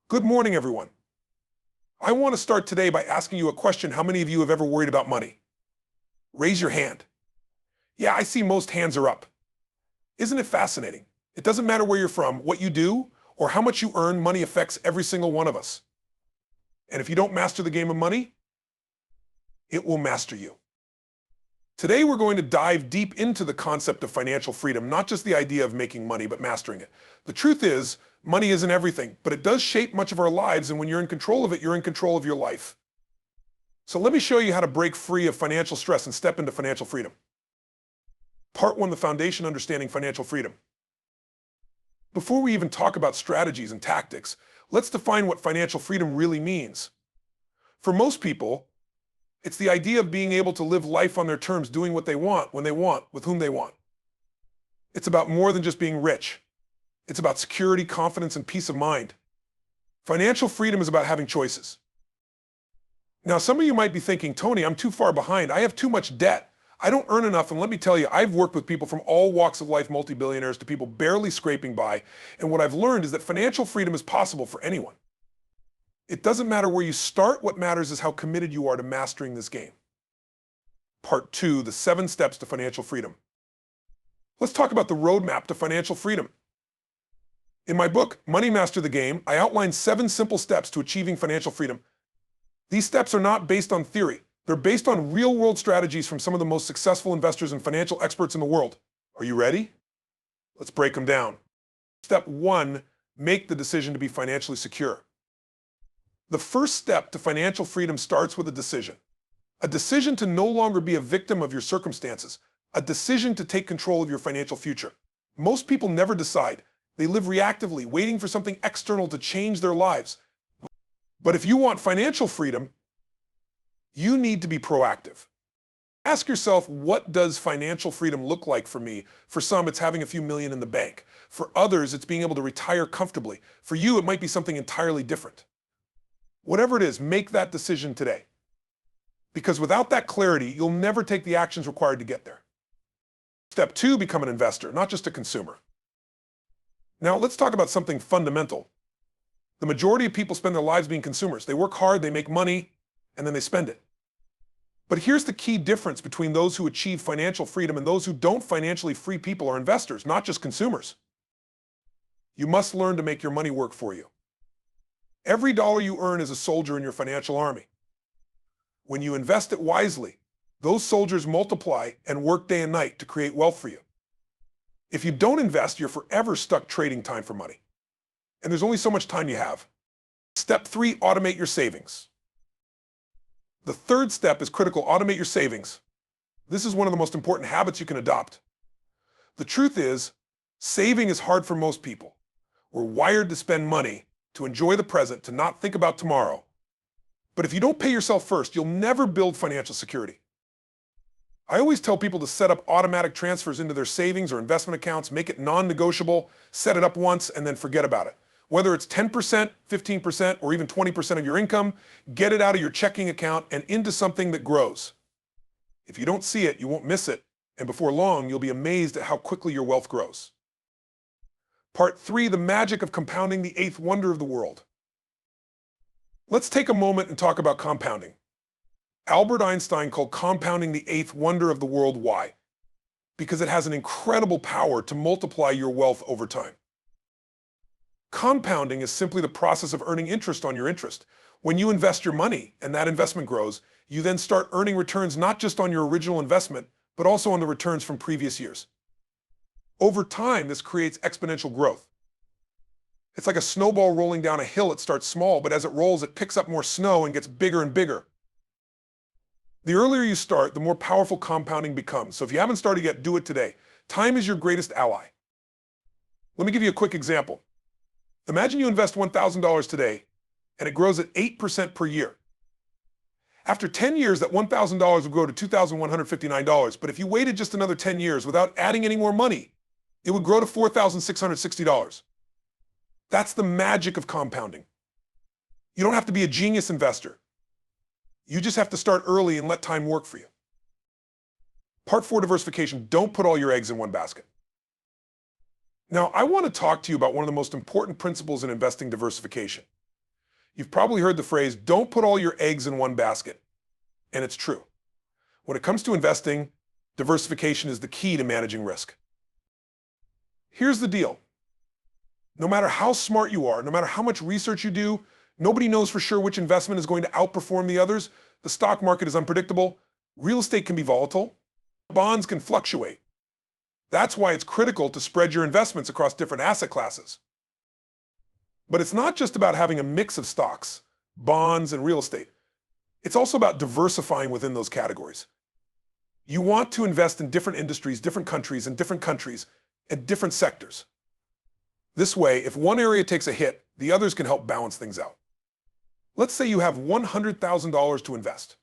Good morning, everyone. I want to start today by asking you a question. How many of you have ever worried about money? Raise your hand. Yeah, I see most hands are up. Isn't it fascinating? It doesn't matter where you're from, what you do, or how much you earn, money affects every single one of us. And if you don't master the game of money, it will master you. Today, we're going to dive deep into the concept of financial freedom, not just the idea of making money, but mastering it. The truth is, money isn't everything, but it does shape much of our lives, and when you're in control of it, you're in control of your life. So let me show you how to break free of financial stress and step into financial freedom. Part 1, the foundation understanding financial freedom. Before we even talk about strategies and tactics, let's define what financial freedom really means. For most people, it's the idea of being able to live life on their terms, doing what they want, when they want, with whom they want. It's about more than just being rich. It's about security, confidence, and peace of mind. Financial freedom is about having choices. Now, some of you might be thinking, Tony, I'm too far behind. I have too much debt. I don't earn enough. And let me tell you, I've worked with people from all walks of life, multi-billionaires to people barely scraping by. And what I've learned is that financial freedom is possible for anyone. It doesn't matter where you start. What matters is how committed you are to mastering this game. Part 2, the 7 steps to financial freedom. Let's talk about the roadmap to financial freedom. In my book, Money Master the Game, I outline 7 simple steps to achieving financial freedom. These steps are not based on theory. They're based on real-world strategies from some of the most successful investors and financial experts in the world. Are you ready? Let's break them down. Step 1, make the decision to be financially secure. The first step to financial freedom starts with a decision. A decision to no longer be a victim of your circumstances. A decision to take control of your financial future. Most people never decide. They live reactively, waiting for something external to change their lives. But if you want financial freedom, you need to be proactive. Ask yourself, what does financial freedom look like for me? For some, it's having a few million in the bank. For others, it's being able to retire comfortably. For you, it might be something entirely different. Whatever it is, make that decision today. Because without that clarity, you'll never take the actions required to get there. Step 2, become an investor, not just a consumer. Now, let's talk about something fundamental. The majority of people spend their lives being consumers. They work hard, they make money, and then they spend it. But here's the key difference between those who achieve financial freedom and those who don't. Financially free people are investors, not just consumers. You must learn to make your money work for you. Every dollar you earn is a soldier in your financial army. When you invest it wisely, those soldiers multiply and work day and night to create wealth for you. If you don't invest, you're forever stuck trading time for money. And there's only so much time you have. Step 3, automate your savings. The third step is critical. Automate your savings. This is one of the most important habits you can adopt. The truth is, saving is hard for most people. We're wired to spend money, to enjoy the present, to not think about tomorrow. But if you don't pay yourself first, you'll never build financial security. I always tell people to set up automatic transfers into their savings or investment accounts, make it non-negotiable, set it up once, and then forget about it. Whether it's 10%, 15%, or even 20% of your income, get it out of your checking account and into something that grows. If you don't see it, you won't miss it, and before long, you'll be amazed at how quickly your wealth grows. Part 3, the magic of compounding, the 8th wonder of the world. Let's take a moment and talk about compounding. Albert Einstein called compounding the 8th wonder of the world. Why? Because it has an incredible power to multiply your wealth over time. Compounding is simply the process of earning interest on your interest. When you invest your money and that investment grows, you then start earning returns not just on your original investment, but also on the returns from previous years. Over time, this creates exponential growth. It's like a snowball rolling down a hill. It starts small, but as it rolls, it picks up more snow and gets bigger and bigger. The earlier you start, the more powerful compounding becomes. So if you haven't started yet, do it today. Time is your greatest ally. Let me give you a quick example. Imagine you invest $1,000 today, and it grows at 8% per year. After 10 years, that $1,000 will grow to $2,159. But if you waited just another 10 years without adding any more money, it would grow to $4,660. That's the magic of compounding. You don't have to be a genius investor. You just have to start early and let time work for you. Part 4, diversification. Don't put all your eggs in one basket. Now, I want to talk to you about one of the most important principles in investing: diversification. You've probably heard the phrase, don't put all your eggs in one basket. And it's true. When it comes to investing, diversification is the key to managing risk. Here's the deal. No matter how smart you are, no matter how much research you do, nobody knows for sure which investment is going to outperform the others. The stock market is unpredictable. Real estate can be volatile. Bonds can fluctuate. That's why it's critical to spread your investments across different asset classes. But it's not just about having a mix of stocks, bonds, and real estate. It's also about diversifying within those categories. You want to invest in different industries, different countries, and different sectors. This way, if one area takes a hit, the others can help balance things out. Let's say you have $100,000 to invest.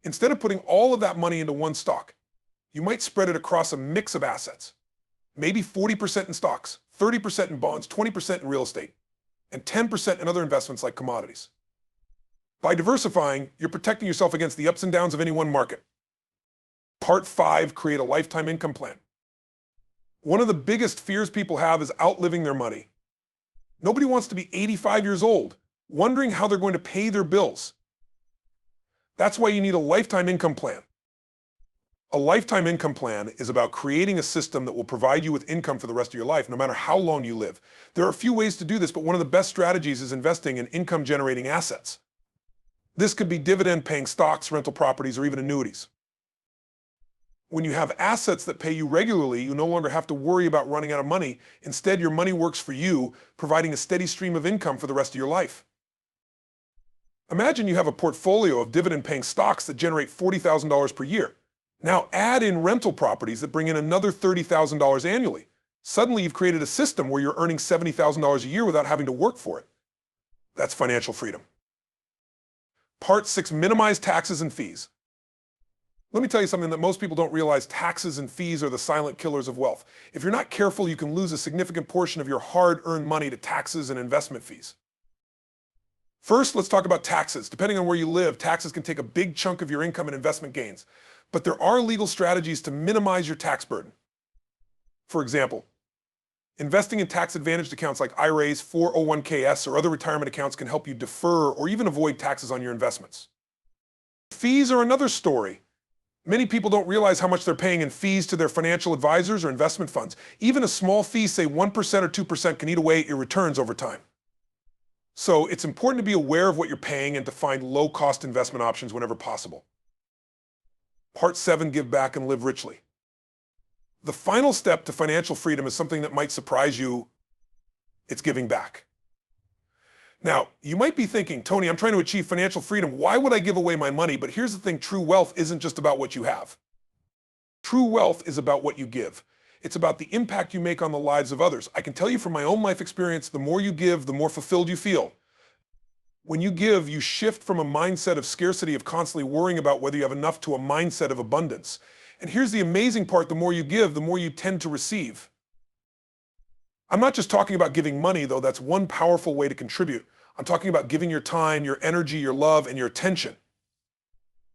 Instead of putting all of that money into one stock, you might spread it across a mix of assets. Maybe 40% in stocks, 30% in bonds, 20% in real estate, and 10% in other investments like commodities. By diversifying, you're protecting yourself against the ups and downs of any one market. Part 5, create a lifetime income plan. One of the biggest fears people have is outliving their money. Nobody wants to be 85 years old, wondering how they're going to pay their bills. That's why you need a lifetime income plan. A lifetime income plan is about creating a system that will provide you with income for the rest of your life, no matter how long you live. There are a few ways to do this, but one of the best strategies is investing in income-generating assets. This could be dividend-paying stocks, rental properties, or even annuities. When you have assets that pay you regularly, you no longer have to worry about running out of money. Instead, your money works for you, providing a steady stream of income for the rest of your life. Imagine you have a portfolio of dividend-paying stocks that generate $40,000 per year. Now add in rental properties that bring in another $30,000 annually. Suddenly you've created a system where you're earning $70,000 a year without having to work for it. That's financial freedom. Part 6, minimize taxes and fees. Let me tell you something that most people don't realize: taxes and fees are the silent killers of wealth. If you're not careful, you can lose a significant portion of your hard-earned money to taxes and investment fees. First, let's talk about taxes. Depending on where you live, taxes can take a big chunk of your income and investment gains. But there are legal strategies to minimize your tax burden. For example, investing in tax-advantaged accounts like IRAs, 401ks, or other retirement accounts can help you defer or even avoid taxes on your investments. Fees are another story. Many people don't realize how much they're paying in fees to their financial advisors or investment funds. Even a small fee, say 1% or 2%, can eat away at your returns over time. So it's important to be aware of what you're paying and to find low-cost investment options whenever possible. Part 7, give back and live richly. The final step to financial freedom is something that might surprise you. It's giving back. Now, you might be thinking, Tony, I'm trying to achieve financial freedom. Why would I give away my money? But here's the thing: true wealth isn't just about what you have. True wealth is about what you give. It's about the impact you make on the lives of others. I can tell you from my own life experience, the more you give, the more fulfilled you feel. When you give, you shift from a mindset of scarcity, of constantly worrying about whether you have enough, to a mindset of abundance. And here's the amazing part: the more you give, the more you tend to receive. I'm not just talking about giving money, though that's one powerful way to contribute. I'm talking about giving your time, your energy, your love, and your attention.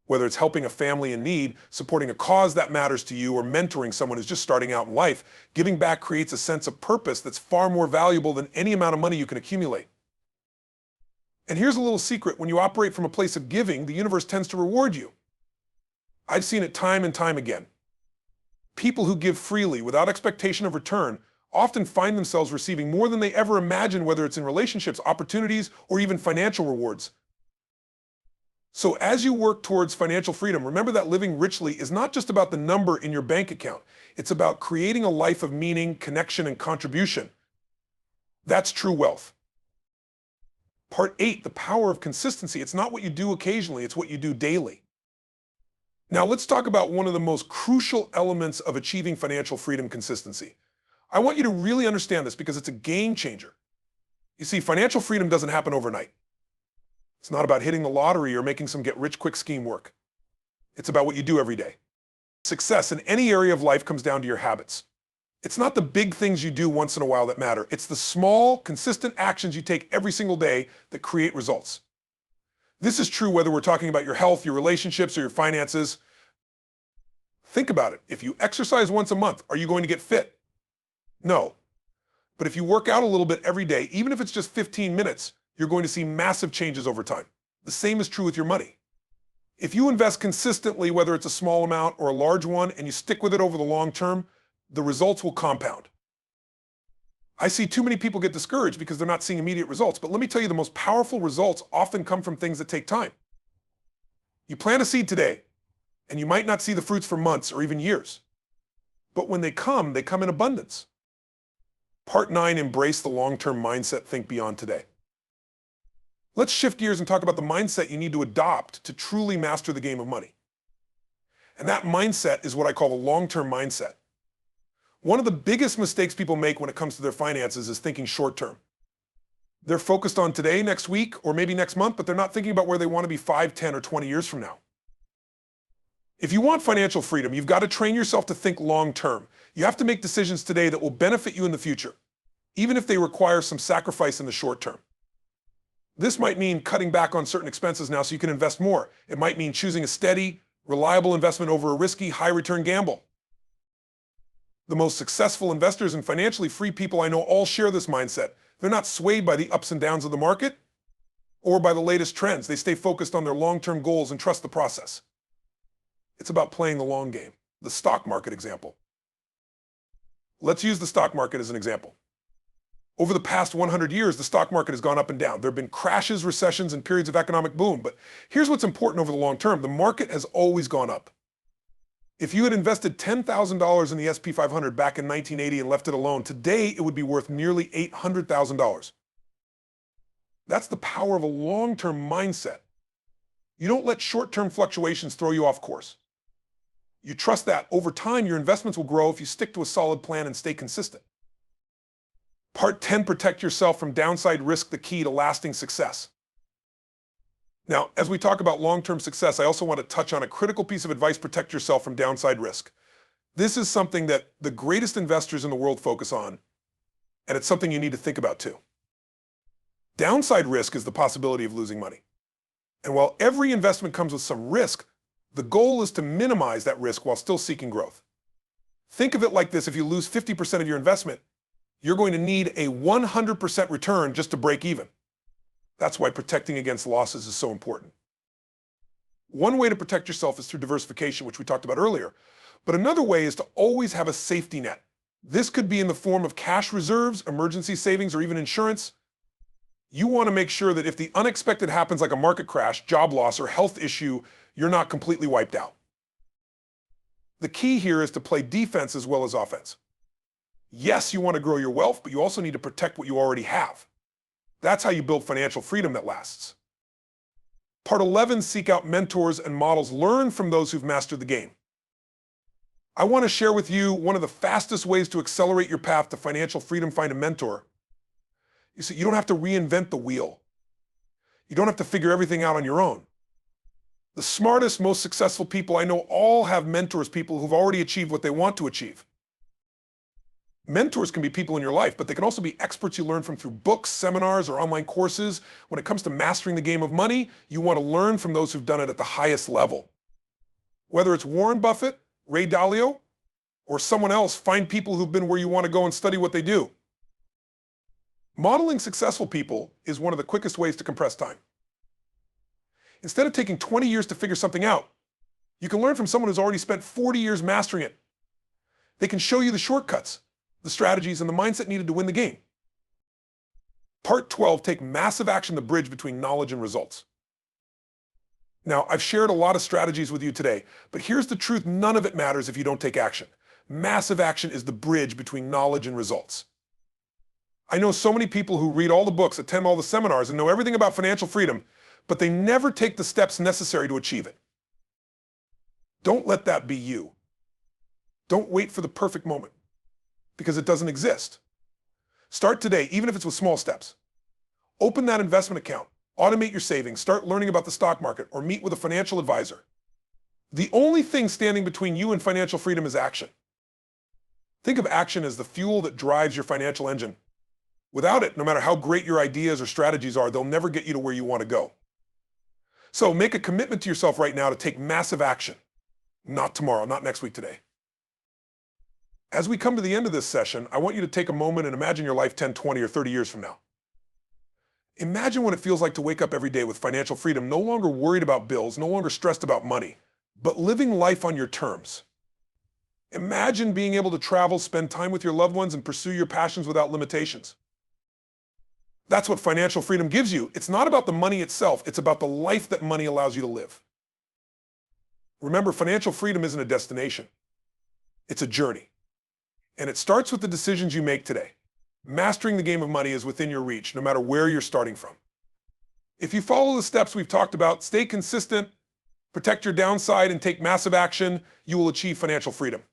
Whether it's helping a family in need, supporting a cause that matters to you, or mentoring someone who's just starting out in life, giving back creates a sense of purpose that's far more valuable than any amount of money you can accumulate. And here's a little secret: when you operate from a place of giving, the universe tends to reward you. I've seen it time and time again. People who give freely, without expectation of return, often find themselves receiving more than they ever imagined, whether it's in relationships, opportunities, or even financial rewards. So as you work towards financial freedom, remember that living richly is not just about the number in your bank account. It's about creating a life of meaning, connection, and contribution. That's true wealth. Part 8, the power of consistency. It's not what you do occasionally, it's what you do daily. Now let's talk about one of the most crucial elements of achieving financial freedom: consistency. I want you to really understand this because it's a game changer. You see, financial freedom doesn't happen overnight. It's not about hitting the lottery or making some get-rich-quick scheme work. It's about what you do every day. Success in any area of life comes down to your habits. It's not the big things you do once in a while that matter. It's the small, consistent actions you take every single day that create results. This is true whether we're talking about your health, your relationships, or your finances. Think about it. If you exercise once a month, are you going to get fit? No. But if you work out a little bit every day, even if it's just 15 minutes, you're going to see massive changes over time. The same is true with your money. If you invest consistently, whether it's a small amount or a large one, and you stick with it over the long term, the results will compound. I see too many people get discouraged because they're not seeing immediate results, but let me tell you, the most powerful results often come from things that take time. You plant a seed today, and you might not see the fruits for months or even years. But when they come in abundance. Part 9, embrace the long-term mindset, think beyond today. Let's shift gears and talk about the mindset you need to adopt to truly master the game of money. And that mindset is what I call the long-term mindset. One of the biggest mistakes people make when it comes to their finances is thinking short-term. They're focused on today, next week, or maybe next month, but they're not thinking about where they want to be 5, 10, or 20 years from now. If you want financial freedom, you've got to train yourself to think long-term. You have to make decisions today that will benefit you in the future, even if they require some sacrifice in the short term. This might mean cutting back on certain expenses now so you can invest more. It might mean choosing a steady, reliable investment over a risky, high-return gamble. The most successful investors and financially free people I know all share this mindset. They're not swayed by the ups and downs of the market or by the latest trends. They stay focused on their long-term goals and trust the process. It's about playing the long game. The stock market example. Let's use the stock market as an example. Over the past 100 years, the stock market has gone up and down. There have been crashes, recessions, and periods of economic boom. But here's what's important over the long term. The market has always gone up. If you had invested $10,000 in the S&P 500 back in 1980 and left it alone, today it would be worth nearly $800,000. That's the power of a long-term mindset. You don't let short-term fluctuations throw you off course. You trust that over time your investments will grow if you stick to a solid plan and stay consistent. Part 10, protect yourself from downside risk, the key to lasting success. Now, as we talk about long-term success, I also want to touch on a critical piece of advice: protect yourself from downside risk. This is something that the greatest investors in the world focus on, and it's something you need to think about too. Downside risk is the possibility of losing money. And while every investment comes with some risk, the goal is to minimize that risk while still seeking growth. Think of it like this: if you lose 50% of your investment, you're going to need a 100% return just to break even. That's why protecting against losses is so important. One way to protect yourself is through diversification, which we talked about earlier. But another way is to always have a safety net. This could be in the form of cash reserves, emergency savings, or even insurance. You want to make sure that if the unexpected happens, like a market crash, job loss, or health issue, you're not completely wiped out. The key here is to play defense as well as offense. Yes, you want to grow your wealth, but you also need to protect what you already have. That's how you build financial freedom that lasts. Part 11, seek out mentors and models. Learn from those who've mastered the game. I want to share with you one of the fastest ways to accelerate your path to financial freedom: find a mentor. You see, you don't have to reinvent the wheel. You don't have to figure everything out on your own. The smartest, most successful people I know all have mentors, people who've already achieved what they want to achieve. Mentors can be people in your life, but they can also be experts you learn from through books, seminars, or online courses. When it comes to mastering the game of money, you want to learn from those who've done it at the highest level. Whether it's Warren Buffett, Ray Dalio, or someone else, find people who've been where you want to go and study what they do. Modeling successful people is one of the quickest ways to compress time. Instead of taking 20 years to figure something out, you can learn from someone who's already spent 40 years mastering it. They can show you the shortcuts, the strategies, and the mindset needed to win the game. Part 12, take massive action, the bridge between knowledge and results. Now, I've shared a lot of strategies with you today, but here's the truth: none of it matters if you don't take action. Massive action is the bridge between knowledge and results. I know so many people who read all the books, attend all the seminars, and know everything about financial freedom, but they never take the steps necessary to achieve it. Don't let that be you. Don't wait for the perfect moment, because it doesn't exist. Start today, even if it's with small steps. Open that investment account, automate your savings, start learning about the stock market, or meet with a financial advisor. The only thing standing between you and financial freedom is action. Think of action as the fuel that drives your financial engine. Without it, no matter how great your ideas or strategies are, they'll never get you to where you want to go. So make a commitment to yourself right now to take massive action. Not tomorrow, not next week, today. As we come to the end of this session, I want you to take a moment and imagine your life 10, 20, or 30 years from now. Imagine what it feels like to wake up every day with financial freedom, no longer worried about bills, no longer stressed about money, but living life on your terms. Imagine being able to travel, spend time with your loved ones, and pursue your passions without limitations. That's what financial freedom gives you. It's not about the money itself, it's about the life that money allows you to live. Remember, financial freedom isn't a destination. It's a journey. And it starts with the decisions you make today. Mastering the game of money is within your reach, no matter where you're starting from. If you follow the steps we've talked about, stay consistent, protect your downside, and take massive action, you will achieve financial freedom.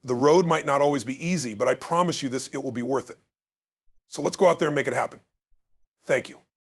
The road might not always be easy, but I promise you this, it will be worth it. So let's go out there and make it happen. Thank you.